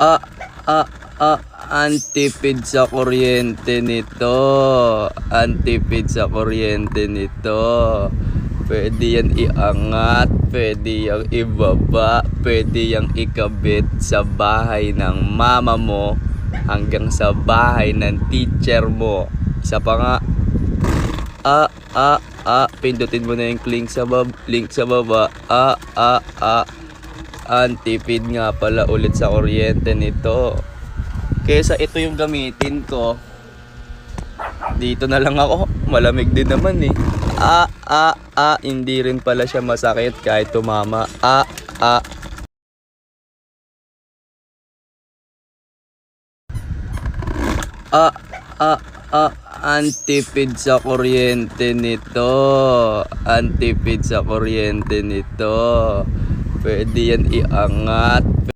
Ah, ah, antipid sa kuryente nito. Antipid sa kuryente nito. Pwede yan iangat, pwede yang ibaba, pwede yang ikabit sa bahay ng mama mo hanggang sa bahay ng teacher mo. Isa pa nga. Pindutin mo na yung link sa baba. Antipid nga pala ulit sa kuryente nito. Kesa ito yung gamitin ko, dito na lang ako. Malamig din naman eh. Hindi rin pala siya masakit kahit tumama. Antipid sa kuryente nito. Antipid sa kuryente nito. Pwede yan iangat.